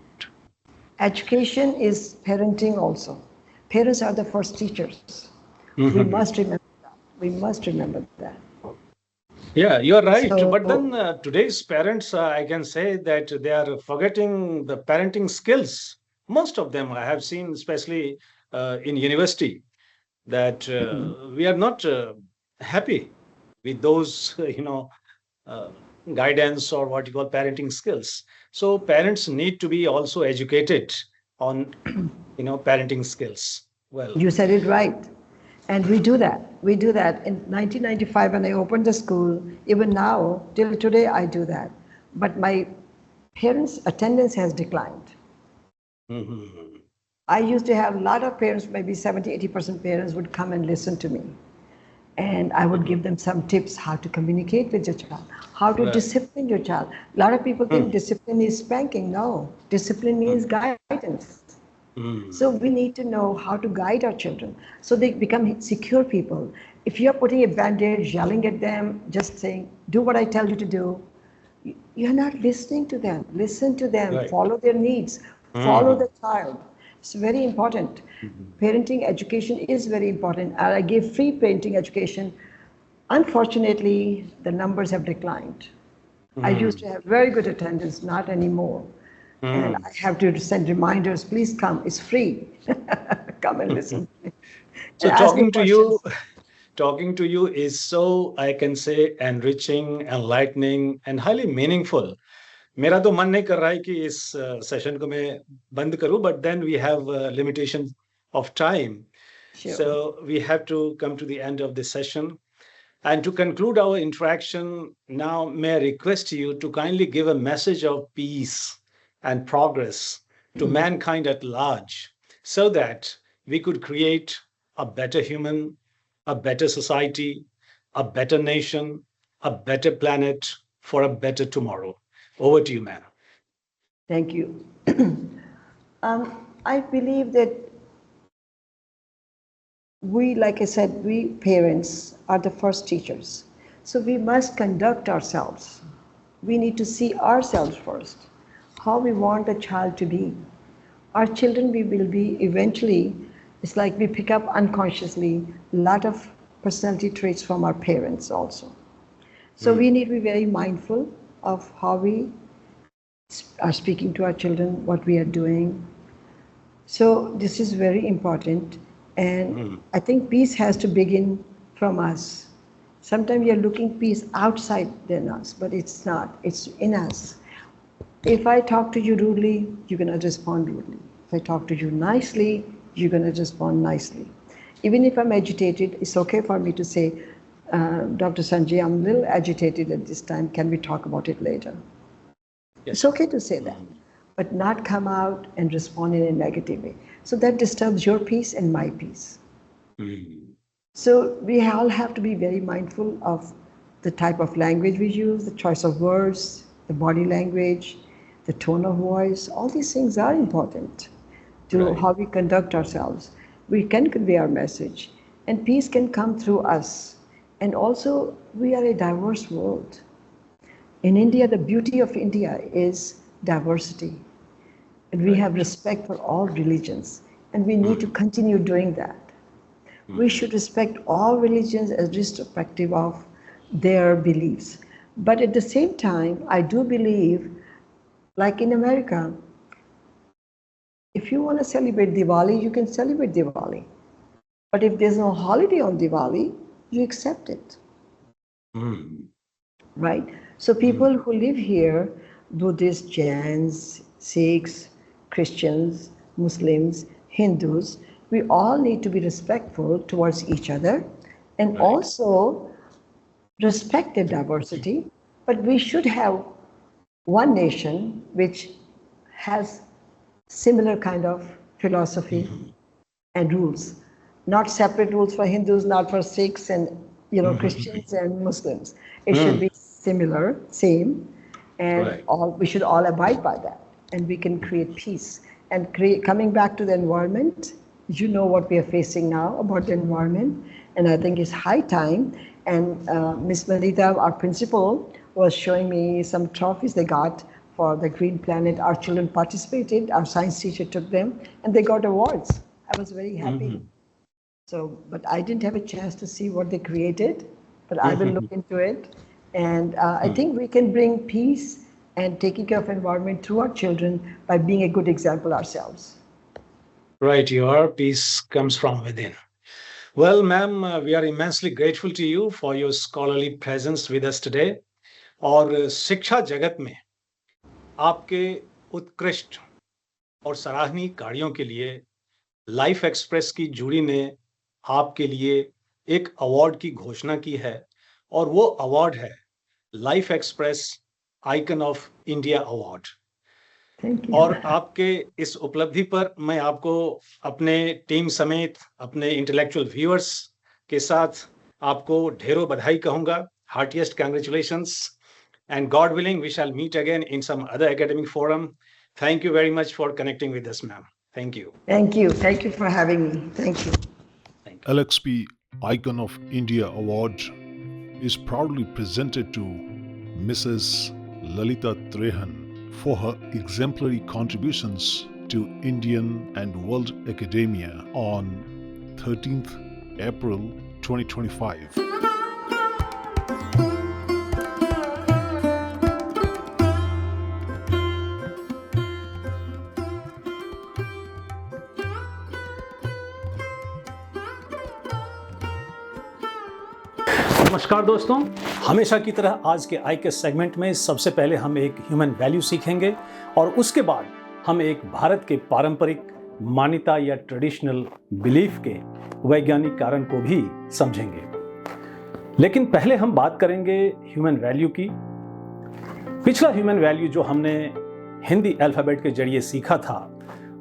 Education is parenting also. Parents are the first teachers. We must remember that. We must remember that. Yeah, you're right. So, But then today's parents, I can say that they are forgetting the parenting skills. Most of them I have seen, especially in university, that we are not happy with those, uh, guidance or what you call parenting skills. So parents need to be also educated on, parenting skills. Well, you said it right. And we do that. We do that. In 1995, when I opened the school, even now, till today, I do that. But my parents' attendance has declined. I used to have a lot of parents, maybe 70, 80% parents would come and listen to me. and I would give them some tips how to communicate with your child, how to discipline your child. A lot of people think discipline is spanking. No, discipline means guidance. So we need to know how to guide our children so they become secure people. If you're putting a band-aid, yelling at them, just saying, do what I tell you to do, you're not listening to them. Listen to them, follow their needs, follow the child. It's very important. Parenting education is very important. I gave free parenting education. Unfortunately, the numbers have declined. I used to have very good attendance, not anymore. And I have to send reminders, please come, it's free. Come and listen. So And ask me questions. talking to you is so, I can say, enriching, enlightening, and highly meaningful. मेरा तो मन नहीं कर रहा है कि इस session को मैं बंद करूं, but then we have a limitation of time. Sure. So we have to come to the end of this session. And to conclude our interaction, now may I request you to kindly give a message of peace and progress to mankind at large so that we could create a better human, a better society, a better nation, a better planet for a better tomorrow. Over to you, ma'am. Thank you. I believe that we, like I said, we parents are the first teachers. So we must conduct ourselves. We need to see ourselves first, how we want the child to be. Our children, we will be eventually, it's like we pick up unconsciously a lot of personality traits from our parents also. So we need to be very mindful of how we are speaking to our children, what we are doing. So this is very important. And I think peace has to begin from us. Sometimes we are looking peace outside than us, but it's not. It's in us. If I talk to you rudely, you're going to respond rudely. If I talk to you nicely, you're going to respond nicely. Even if I'm agitated, it's okay for me to say, Dr. Sanjay, I'm a little agitated at this time. Can we talk about it later? Yes. It's okay to say that, but not come out and respond in a negative way. So that disturbs your peace and my peace. So we all have to be very mindful of the type of language we use, the choice of words, the body language, the tone of voice. All these things are important to how we conduct ourselves. We can convey our message, and peace can come through us. And also, we are a diverse world. In India, the beauty of India is diversity. And we have respect for all religions. And we need to continue doing that. We should respect all religions as irrespective of their beliefs. But at the same time, I do believe, like in America, if you want to celebrate Diwali, you can celebrate Diwali. But if there's no holiday on Diwali, you accept it. Right? So people who live here, Buddhists, Jains, Sikhs, Christians, Muslims, Hindus, we all need to be respectful towards each other and also respect their diversity. But we should have one nation which has similar kind of philosophy and rules. Not separate rules for Hindus, not for Sikhs and Christians and Muslims. It should be similar, same, and we should all abide by that. And we can create peace. And coming back to the environment, you know what we are facing now about the environment, and I think it's high time. And Miss Lalita, our principal, was showing me some trophies they got for the Green Planet. Our children participated, our science teacher took them, and they got awards. I was very happy. So, but I didn't have a chance to see what they created, but I will look into it. And I think we can bring peace and taking care of environment through our children by being a good example ourselves. Right, your peace comes from within. Well, ma'am, we are immensely grateful to you for your scholarly presence with us today. और शिक्षा जगत में आपके उत्कृष्ट और सराहनीय कार्यों के लिए लाइफ एक्सप्रेस की जूरी ने आपके लिए एक अवार्ड की घोषणा की है और वो अवार्ड है life express icon of India award. और आपके इस उपलब्धि पर मैं आपको अपने टीम समेत अपने इंटेलेक्चुअल व्यूअर्स के साथ आपको ढेरों बधाई कहूंगा, heartiest congratulations, and God willing, we shall meet again in some other academic forum. Thank you very much for connecting with us, ma'am. Thank you. Thank you. Thank you for having me. Thank you. LXP Icon of India Award is proudly presented to Mrs. Lalita Trehan for her exemplary contributions to Indian and world academia on 13th April 2025. नमस्कार दोस्तों, हमेशा की तरह आज के आई के segment में सबसे पहले हम एक ह्यूमन वैल्यू सीखेंगे और उसके बाद हम एक भारत के पारंपरिक मान्यता या ट्रेडिशनल बिलीफ के वैज्ञानिक कारण को भी समझेंगे। लेकिन पहले हम बात करेंगे ह्यूमन वैल्यू की। पिछला ह्यूमन वैल्यू जो हमने हिंदी अल्फाबेट के जरिए सीखा था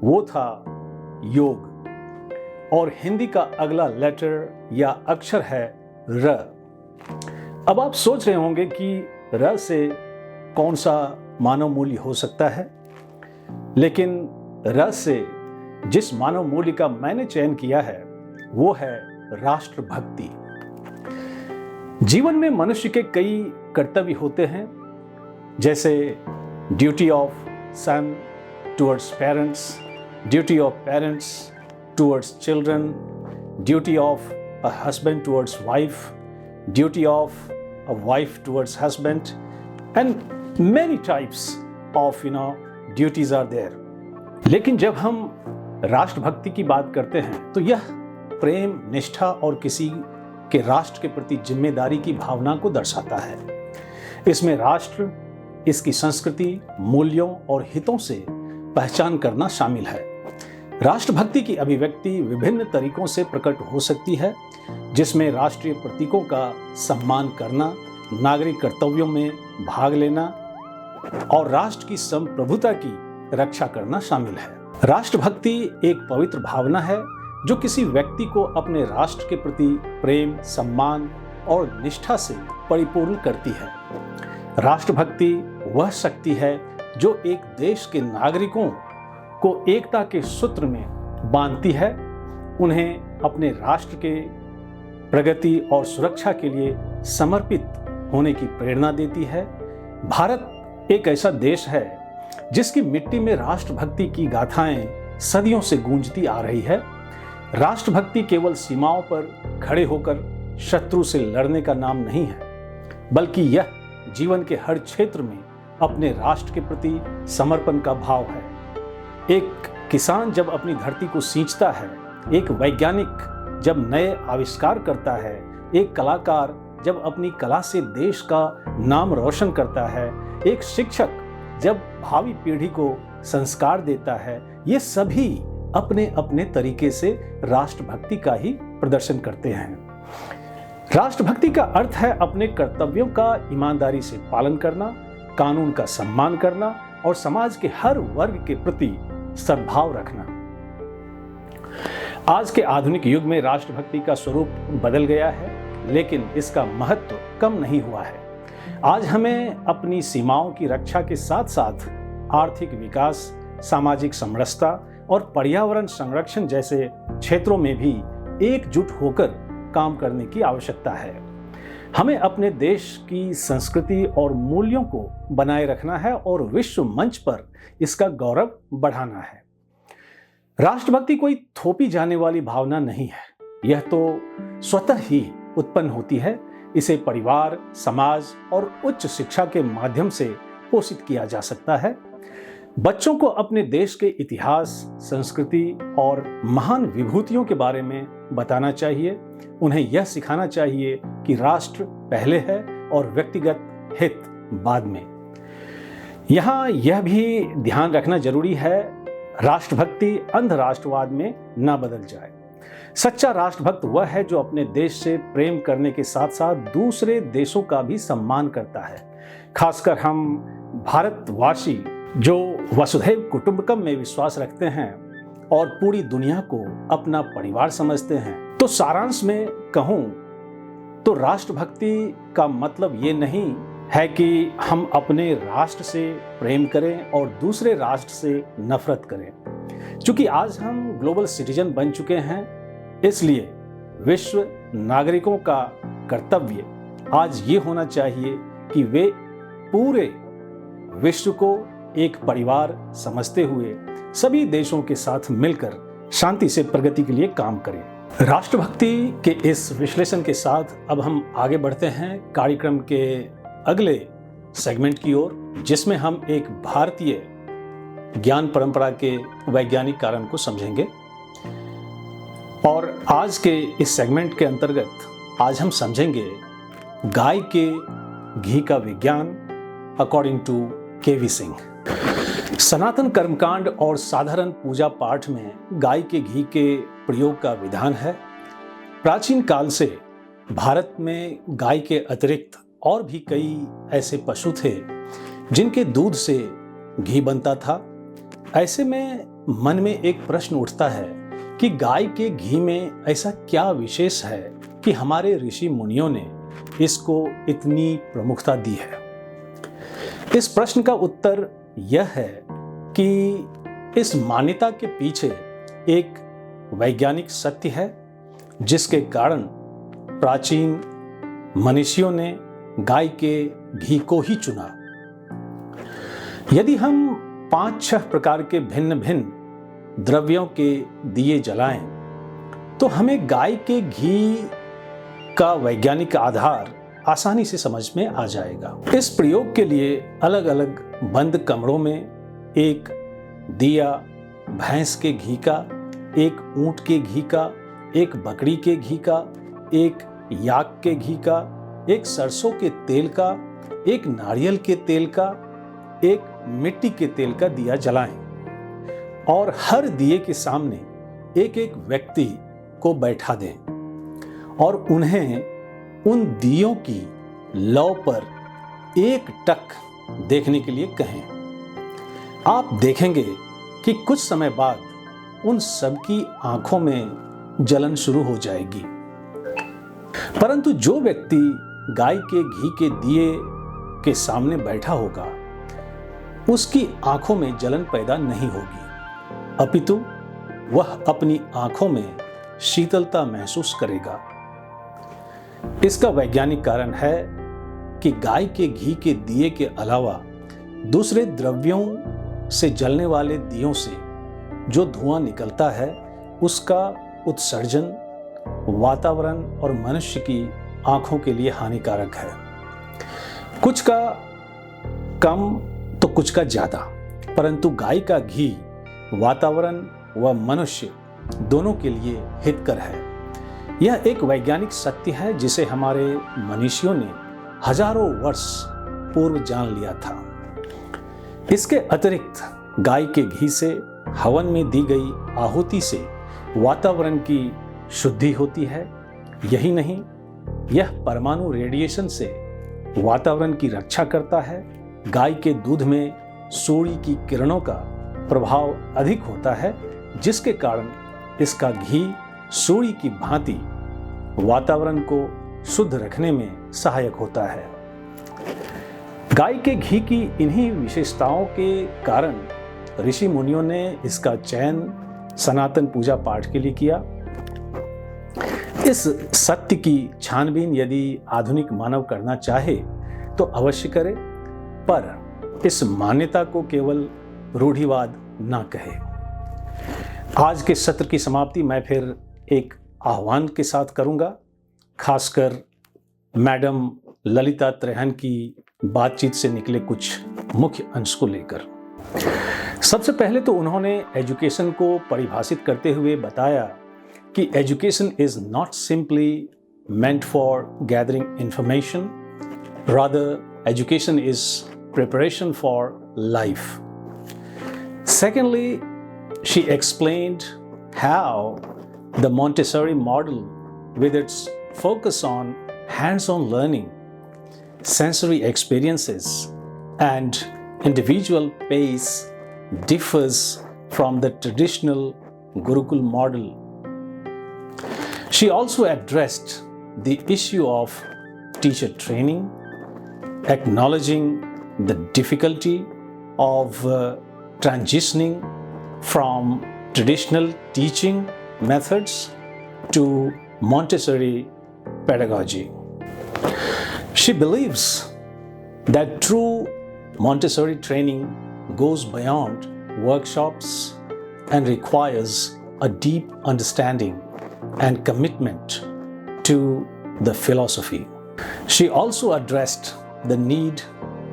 वो था योग, और हिंदी का अगला लेटर या अक्षर है र। अब आप सोच रहे होंगे कि र से कौन सा मानव मूल्य हो सकता है, लेकिन र से जिस मानव मूल्य का मैंने चयन किया है वो है राष्ट्रभक्ति। जीवन में मनुष्य के कई कर्तव्य होते हैं, जैसे duty of son towards parents, duty of parents towards children, duty of a husband towards wife, duty of a wife towards husband, and many types of duties are there. लेकिन जब हम राष्ट्रभक्ति की बात करते हैं तो यह प्रेम, निष्ठा और किसी के राष्ट्र के प्रति जिम्मेदारी की भावना को दर्शाता है। इसमें राष्ट्र, इसकी संस्कृति, मूल्यों और हितों से पहचान करना शामिल है। राष्ट्रभक्ति की अभिव्यक्ति विभिन्न तरीकों से प्रकट हो सकती है, जिसमें राष्ट्रीय प्रतीकों का सम्मान करना, नागरिक कर्तव्यों में भाग लेना और राष्ट्र की संप्रभुता की रक्षा करना शामिल है। राष्ट्रभक्ति एक पवित्र भावना है जो किसी व्यक्ति को अपने राष्ट्र के प्रति प्रेम, सम्मान और निष्ठा से परिपूर्ण करती है। राष्ट्रभक्ति वह शक्ति है जो एक देश के नागरिकों को एकता के सूत्र में बांधती है, उन्हें अपने राष्ट्र के प्रगति और सुरक्षा के लिए समर्पित होने की प्रेरणा देती है। भारत एक ऐसा देश है जिसकी मिट्टी में राष्ट्रभक्ति की गाथाएं सदियों से गूंजती आ रही है। राष्ट्रभक्ति केवल सीमाओं पर खड़े होकर शत्रु से लड़ने का नाम नहीं है, बल्कि यह जीवन के हर क्षेत्र में अपने राष्ट्र के प्रति समर्पण का भाव है। एक किसान जब अपनी धरती को सींचता है, एक वैज्ञानिक जब नए आविष्कार करता है, एक कलाकार जब अपनी कला से देश का नाम रोशन करता है, एक शिक्षक जब भावी पीढ़ी को संस्कार देता है, ये सभी अपने अपने तरीके से राष्ट्रभक्ति का ही प्रदर्शन करते हैं। राष्ट्रभक्ति का अर्थ है अपने कर्तव्यों का ईमानदारी से पालन करना, कानून का सम्मान करना और समाज के हर वर्ग के प्रति सद्भाव रखना। आज के आधुनिक युग में राष्ट्रभक्ति का स्वरूप बदल गया है, लेकिन इसका महत्व कम नहीं हुआ है। आज हमें अपनी सीमाओं की रक्षा के साथ साथ आर्थिक विकास, सामाजिक समरसता और पर्यावरण संरक्षण जैसे क्षेत्रों में भी एकजुट होकर काम करने की आवश्यकता है। हमें अपने देश की संस्कृति और मूल्यों को बनाए रखना है और विश्व मंच पर इसका गौरव बढ़ाना है। राष्ट्रभक्ति कोई थोपी जाने वाली भावना नहीं है, यह तो स्वतः ही उत्पन्न होती है। इसे परिवार, समाज और उच्च शिक्षा के माध्यम से पोषित किया जा सकता है। बच्चों को अपने देश के इतिहास, संस्कृति और महान विभूतियों के बारे में बताना चाहिए। उन्हें यह सिखाना चाहिए कि राष्ट्र पहले है और व्यक्तिगत हित बाद में। यहाँ यह भी ध्यान रखना जरूरी है, राष्ट्रभक्ति अंध राष्ट्रवाद में न बदल जाए। सच्चा राष्ट्रभक्त वह है जो अपने देश से प्रेम करने के साथ साथ दूसरे देशों का भी सम्मान करता है। खासकर हम भारतवासी जो वसुधैव कुटुंबकम में विश्वास रखते हैं और पूरी दुनिया को अपना परिवार समझते हैं। तो सारांश में कहूं तो राष्ट्रभक्ति का मतलब ये नहीं है कि हम अपने राष्ट्र से प्रेम करें और दूसरे राष्ट्र से नफरत करें। क्योंकि आज हम ग्लोबल सिटीजन बन चुके हैं, इसलिए विश्व नागरिकों का कर्तव्य आज ये होना चाहिए कि वे पूरे विश्व को एक परिवार समझते हुए सभी देशों के साथ मिलकर शांति से प्रगति के लिए काम करें। राष्ट्रभक्ति के इस विश्लेषण के साथ अब हम आगे बढ़ते हैं कार्यक्रम के अगले सेगमेंट की ओर, जिसमें हम एक भारतीय ज्ञान परंपरा के वैज्ञानिक कारण को समझेंगे। और आज के इस सेगमेंट के अंतर्गत आज हम समझेंगे गाय के घी का विज्ञान अकॉर्डिंग टू केवी सिंह। सनातन कर्मकांड और साधारण पूजा पाठ में गाय के घी के प्रयोग का विधान है। प्राचीन काल से भारत में गाय के अतिरिक्त और भी कई ऐसे पशु थे जिनके दूध से घी बनता था। ऐसे में मन में एक प्रश्न उठता है कि गाय के घी में ऐसा क्या विशेष है कि हमारे ऋषि मुनियों ने इसको इतनी प्रमुखता दी है। इस प्रश्न का उत्तर यह है कि इस मान्यता के पीछे एक वैज्ञानिक सत्य है, जिसके कारण प्राचीन मनीषियों ने गाय के घी को ही चुना। यदि हम 5-6 प्रकार के भिन्न भिन्न द्रव्यों के दिए जलाएं तो हमें गाय के घी का वैज्ञानिक आधार आसानी से समझ में आ जाएगा। इस प्रयोग के लिए अलग अलग बंद कमरों में एक दिया भैंस के घी का, एक ऊंट के घी का, एक बकरी के घी का, एक याक के घी का, एक सरसों के तेल का, एक नारियल के तेल का, एक मिट्टी के तेल का दिया जलाएं और हर दिए के सामने एक एक व्यक्ति को बैठा दें और उन्हें उन दियों की लौ पर एक टक देखने के लिए कहें। आप देखेंगे कि कुछ समय बाद उन सबकी आंखों में जलन शुरू हो जाएगी, परंतु जो व्यक्ति गाय के घी के दिए के सामने बैठा होगा उसकी आंखों में जलन पैदा नहीं होगी, अपितु वह अपनी आंखों में शीतलता महसूस करेगा। इसका वैज्ञानिक कारण है कि गाय के घी के दिए के अलावा दूसरे द्रव्यों से जलने वाले दियों से जो धुआं निकलता है उसका उत्सर्जन वातावरण और मनुष्य की आंखों के लिए हानिकारक है। कुछ का कम तो कुछ का ज्यादा, परंतु गाय का घी वातावरण व मनुष्य दोनों के लिए हितकर है। यह एक वैज्ञानिक सत्य है जिसे हमारे मनीषियों ने हजारों वर्ष पूर्व जान लिया था। इसके अतिरिक्त गाय के घी से हवन में दी गई आहुति से वातावरण की शुद्धि होती है। यही नहीं, यह परमाणु रेडिएशन से वातावरण की रक्षा करता है। गाय के दूध में सूर्य की किरणों का प्रभाव अधिक होता है, जिसके कारण इसका घी सूर्य की भांति वातावरण को शुद्ध रखने में सहायक होता है। गाय के घी की इन्हीं विशेषताओं के कारण ऋषि मुनियों ने इसका चयन सनातन पूजा पाठ के लिए किया। इस सत्य की छानबीन यदि आधुनिक मानव करना चाहे तो अवश्य करे, पर इस मान्यता को केवल रूढ़िवाद ना कहे। आज के सत्र की समाप्ति मैं फिर एक आह्वान के साथ करूंगा, खासकर मैडम ललिता त्रेहन की बातचीत से निकले कुछ मुख्य अंश को लेकर। सबसे पहले तो उन्होंने एजुकेशन को परिभाषित करते हुए बताया कि education is not simply meant for gathering information, rather education is preparation for life. Secondly, she explained how the Montessori model, with its focus on hands-on learning, sensory experiences, and individual pace, differs from the traditional Gurukul model. She also addressed the issue of teacher training, acknowledging the difficulty of transitioning from traditional teaching methods to Montessori pedagogy. She believes that true Montessori training goes beyond workshops and requires a deep understanding and commitment to the philosophy. She also addressed the need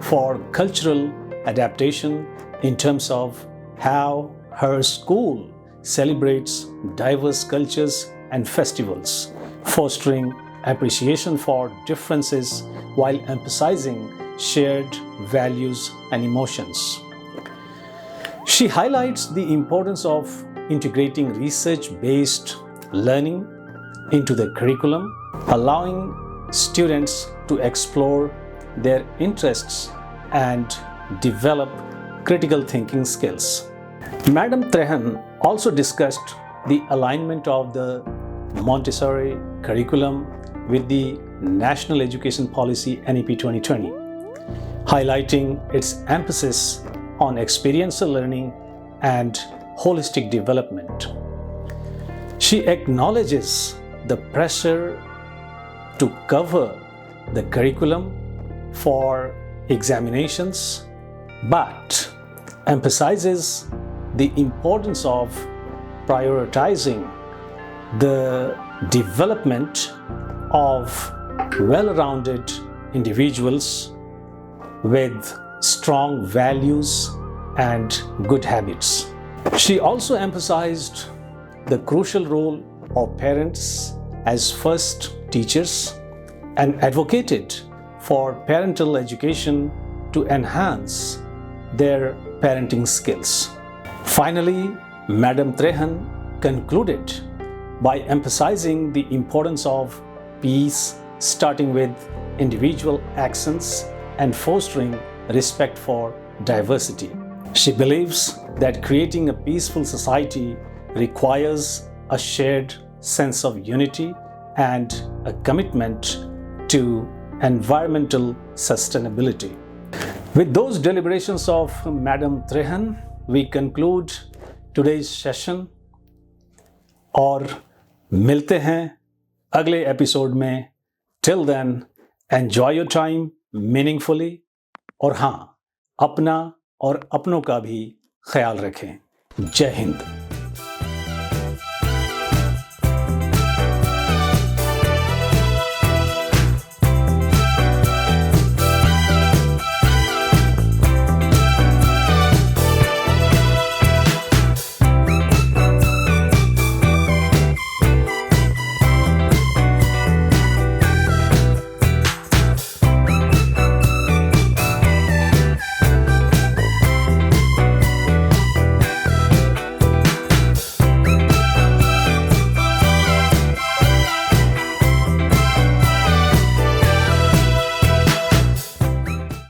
for cultural adaptation in terms of how her school celebrates diverse cultures and festivals, fostering appreciation for differences while emphasizing shared values and emotions. She highlights the importance of integrating research-based learning into the curriculum, allowing students to explore their interests and develop critical thinking skills. Madam Trehan also discussed the alignment of the Montessori curriculum with the National Education Policy NEP 2020, highlighting its emphasis on experiential learning and holistic development. She acknowledges the pressure to cover the curriculum for examinations, but emphasizes the importance of prioritizing the development of well-rounded individuals with strong values and good habits. She also emphasized the crucial role of parents as first teachers and advocated for parental education to enhance their parenting skills. Finally, Madam Trehan concluded by emphasizing the importance of peace, starting with individual accents and fostering respect for diversity. She believes that creating a peaceful society requires a shared sense of unity and a commitment to environmental sustainability. With those deliberations of Madam Trehan, we conclude today's session और मिलते हैं अगले episode में. Till then, enjoy your time meaningfully और हाँ, अपना और अपनों का भी ख्याल रखें. जय हिंद.